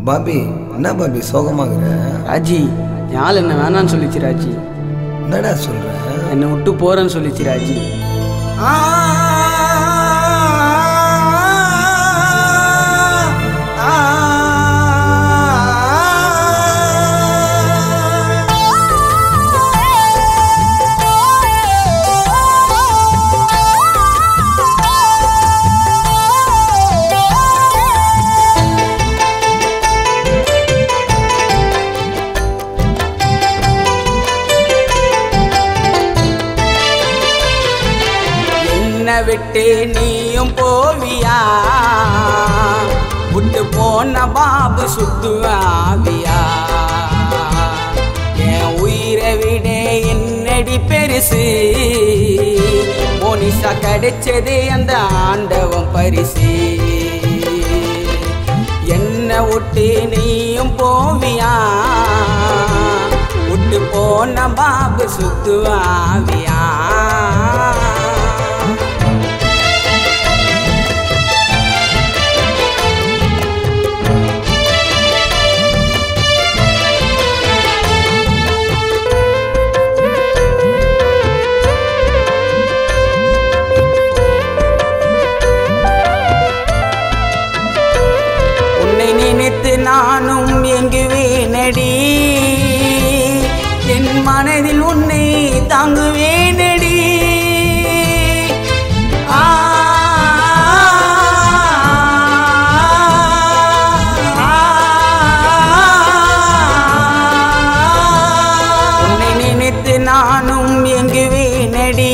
Bobby என்ன Bobby சோகமாகற? Raji யாழ் என்ன வேணான்னு சொல்லிச்சு ராஜி. என்னடா சொல்ற? என்னை விட்டு போறேன்னு சொல்லிச்சு ராஜி. விட்டு நீயும் போவியா, விட்டு போன பாபு சுத்துவாவியா. என் உயிரை விட என்னடி பெருசு, மோனிஷா கிடைச்சது அந்த ஆண்டவன் பரிசு. என்ன விட்டு நீயும் போவியா, விட்டு போன பாபு சுத்துவாவியா. நானும் எங்குவேனடி, என் மனதில் உன்னை தாங்குவேனடி. உன்னை நினைத்து நானும் எங்குவேனடி,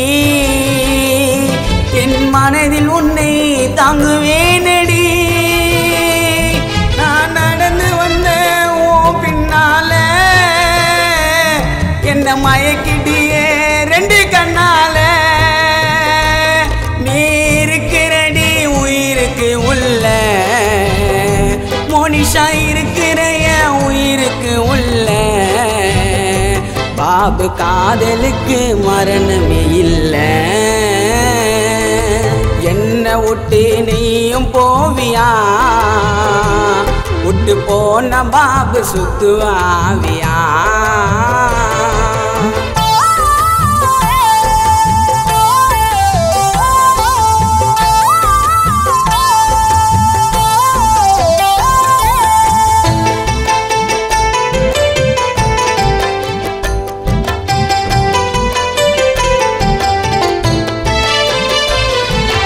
என் மனதில் உன்னை தாங்குவேனடி. என்ன மயக்கிட்டியே ரெண்டு கண்ணால, நீ இருக்கிறடி உயிருக்கு உள்ள, மோனிஷா இருக்கிற என் உயிருக்கு உள்ள. பாபு காதலுக்கு மரணமே இல்லை. என்ன விட்டு நீயும் போவியா, விட்டு போன பாபு சுத்துவாவியா.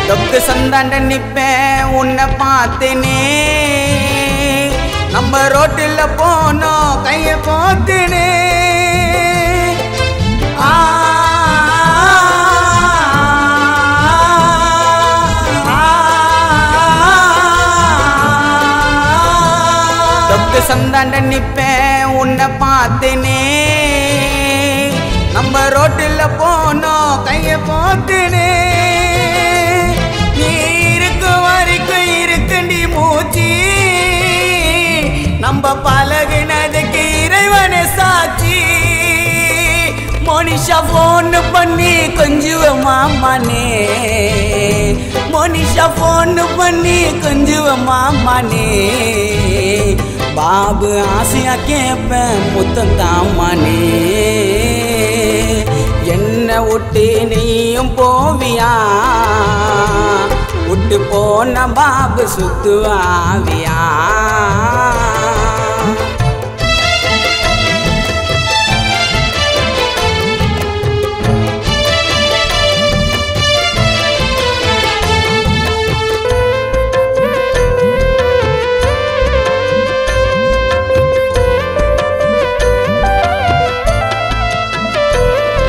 தொக்கு சந்தாண்ட நிப்பேன் உன்னை பார்த்தேனே, நம்ம ரோட்டில் போனோம் கையை போத்துனே. தொக்கு சந்தாண்ட நிப்பேன் உன்னை பார்த்தேனே, நம்ம ரோட்டில் போனோம் கையை போத்துனே. நம்ம பழகினதுக்கு இறைவனை சாட்சி. மோனிஷா போன் பண்ணி கொஞ்சுவ மாமானே, மோனிஷா போன் பண்ணி கொஞ்சுவ மாமானே. பாபு ஆசையா கேட்பேன் முத்தம் தாமானே. என்ன விட்டு நீயும் போவியா, விட்டு போன பாபு சுத்துவாவியா.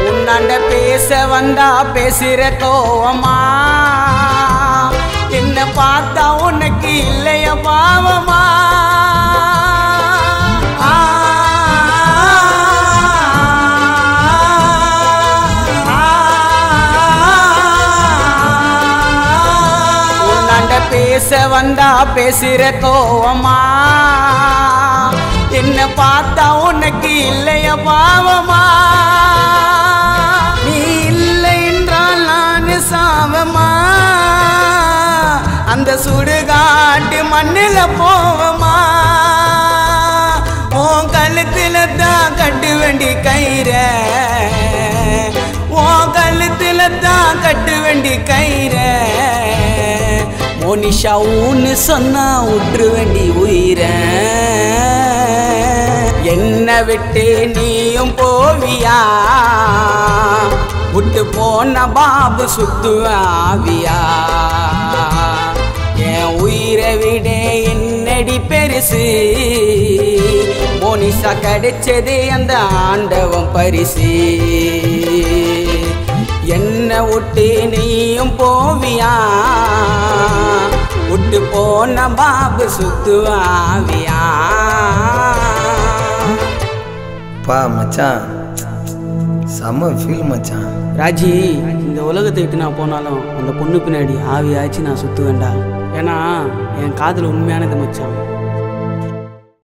உன்னாண்ட பேச வந்தா பேசுற கோவமா, என்ன பார்த்தா உனக்கு இல்லைய பாவமா. உன்னாண்ட பேச வந்தா பேசுற கோவமா, என்ன பார்த்தா உனக்கு இல்லைய பாவமா. நீ இல்லை என்றால் நான் சாவமா, அந்த சுடுகாட்டு மண்ணில் போவமா. கழுத்துல தான் கட்டு வேண்டி கயிற ஓ கழுத்துல தான் கட்டு வேண்டி கயிற மோனிஷா ஊன்னு சொன்னா விட்டுரு வேண்டி உயிர என்ன விட்டு நீயும் போவியா விட்டு போன பாபு சுத்துவாவியா என் உயிரை விட என்னடி பெருசு மோனிஷா கிடைச்சது அந்த ஆண்டவன் பரிசு என்ன விட்டு நீயும் போவியா விட்டு போன பாபு சுத்துவாவியா பா மச்சான் செம்ம ஃபீல் மச்சான். ராஜி இந்த உலகத்தை விட்டு நான் போனாலும் அந்த பொண்ணு பின்னாடி ஆவியாச்சு நான் சுற்றுவேன்டா. ஏன்னா என் காதல் உண்மையானது மச்சான்.